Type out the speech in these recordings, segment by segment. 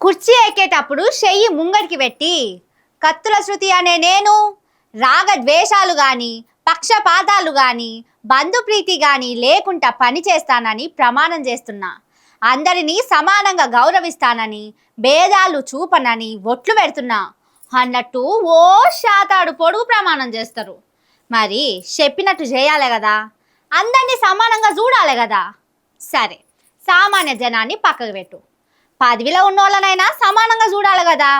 కుర్చీ ఎక్కేటప్పుడు చెయ్యి ముంగడికి పెట్టి కత్తుల శృతి అనే నేను రాగద్వేషాలు గాని పక్షపాతాలు గాని బంధుప్రీతి గాని లేకుండా పని చేస్తానని ప్రమాణం చేస్తున్నా. అందరినీ సమానంగా గౌరవిస్తానని భేదాలు చూపనని ఒట్లు పెడుతున్నా అన్నట్టు ఓ శాతాడు పొడుగు ప్రమాణం చేస్తారు. మరి చెప్పినట్టు చేయాలి కదా, అందరినీ సమానంగా చూడాలి కదా. సరే, సామాన్య జనాన్ని పక్కకు పెట్టు, పదవిలో ఉన్న వాళ్ళనైనా సమానంగా చూడాలి కదా.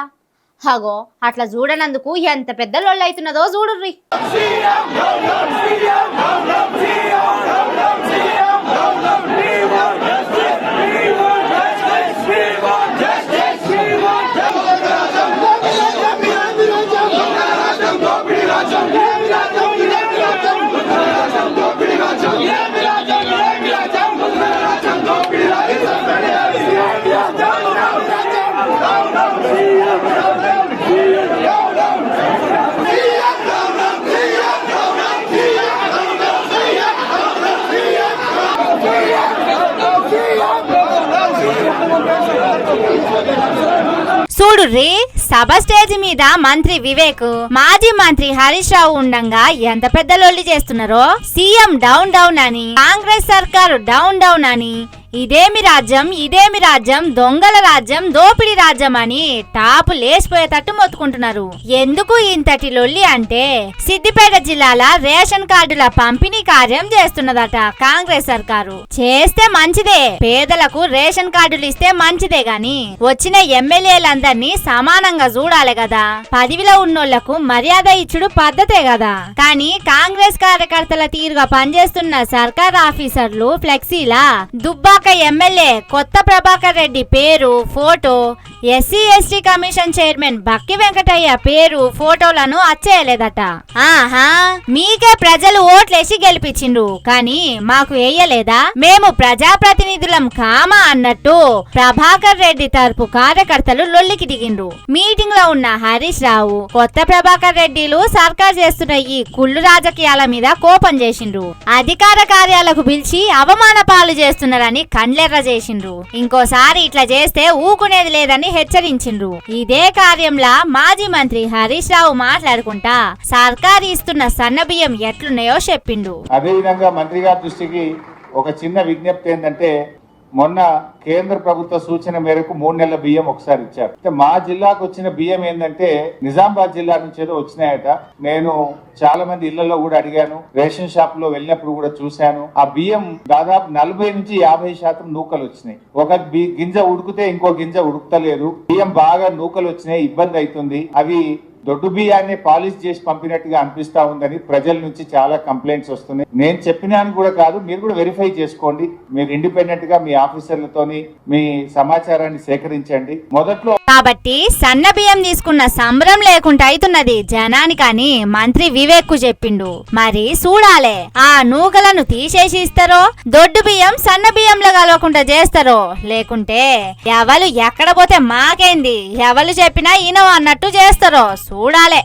హగో అట్లా చూడనందుకు ఎంత పెద్ద లొల్లి అవుతున్నదో చూడుర్రి. చూడుర్రి, సభ స్టేజ్ మీద మంత్రి వివేక్, మాజీ మంత్రి హరీష్ రావు ఉండంగా ఎంత పెద్ద లొల్లి చేస్తున్నారో. సీఎం డౌన్ డౌన్ అని, కాంగ్రెస్ సర్కారు డౌన్ డౌన్ అని, ఇదేమి రాజ్యం దొంగల రాజ్యం దోపిడీ రాజ్యం అని టాపు లేచిపోయేటట్టు మొత్తుకుంటున్నారు. ఎందుకు ఇంతటి లొల్లి అంటే సిద్దిపేట జిల్లాల రేషన్ కార్డుల పంపిణీ కార్యం చేస్తున్నదట కాంగ్రెస్ సర్కారు. చేస్తే మంచిదే, పేదలకు రేషన్ కార్డులు ఇస్తే మంచిదే గాని వచ్చిన ఎమ్మెల్యేలందరినీ సమానంగా చూడాలి కదా. పదవిలో ఉన్నోళ్లకు మర్యాద ఇచ్చుడు పద్ధతే కదా. కానీ కాంగ్రెస్ కార్యకర్తల తీరుగా పనిచేస్తున్న సర్కార్ ఆఫీసర్లు ఫ్లెక్సీలా దుబ్బాక ఎమ్మెల్యే కొత్త ప్రభాకర్ రెడ్డి పేరు, photo, SC ST commission chairman బక్కి వెంకటయ్య పేరు, ఫోటోలను అచ్చేయలేదట. ఆహా, మీకే ప్రజలు ఓట్లేసి గెలిపించిండ్రు కానీ మాకు వేయలేదా, మేము ప్రజాప్రతినిధులం కామా అన్నట్టు ప్రభాకర్ రెడ్డి తరపు కార్యకర్తలు లొల్లికి దిగిండ్రు. మీటింగ్ లో ఉన్న హరీష్ రావు, కొత్త ప్రభాకర్ రెడ్డిలు సర్కార్ చేస్తున్న ఈ కుళ్ళు రాజకీయాల మీద కోపం చేసిండ్రు. అధికార కార్యాలకు పిలిచి అవమాన పాలు చేస్తున్నారని కండ్లెర్ర చేసిండ్రు. ఇంకోసారి ఇట్లా చేస్తే ఊకునేది లేదని హెచ్చరించిండ్రు. ఇదే కార్యంలా మాజీ మంత్రి హరీష్ రావు మాట్లాడుకుంటా సర్కారు ఇస్తున్న సన్నబియ్యం ఎట్లున్నాయో చెప్పిండు. అదే విధంగా మంత్రి గారి దృష్టికి ఒక చిన్న విజ్ఞప్తి ఏంటంటే, మొన్న కేంద్ర ప్రభుత్వ సూచన మేరకు 3 నెలల బియ్యం ఒకసారి ఇచ్చారు. మా జిల్లాకు వచ్చిన బియ్యం ఏంటంటే నిజామాబాద్ జిల్లా నుంచి ఏదో వచ్చినాయట. నేను చాలా మంది ఇళ్లలో కూడా అడిగాను, రేషన్ షాప్ లో వెళ్ళినప్పుడు కూడా చూశాను. ఆ బియ్యం దాదాపు 40 నుంచి 50% నూకలు వచ్చినాయి. ఒక గింజ ఉడికితే ఇంకో గింజ ఉడుకుతలేదు. బియ్యం బాగా నూకలు వచ్చినాయి, ఇబ్బంది అవుతుంది. అవి దొడ్డు బియ్యాన్ని పాలిష్ చేసి పంపినట్టుగా అనిపిస్తా ఉందని ప్రజల నుంచి చాలా కంప్లైంట్స్ వస్తున్నాయి. నేను చెప్పినాను కూడా కాదు, మీరు కూడా వెరిఫై చేసుకోండి. మీరు ఇండిపెండెంట్ గా మీ ఆఫీసర్లతోని మీ సమాచారాన్ని సేకరించండి. మొదట్లో కాబట్టి సన్న బియ్యం తీసుకున్న సంబరం లేకుండా అవుతున్నది జనానికని మంత్రి వివేక్ కు చెప్పిండు. మరి చూడాలే, ఆ నూకలను తీసేసి ఇస్తారో, దొడ్డు బియ్యం సన్న బియ్యంలో కలవకుండా చేస్తారో, లేకుంటే ఎవరు ఎక్కడ పోతే మాకేంది, ఎవరు చెప్పినా ఈనో అన్నట్టు చేస్తారో చూడాలే.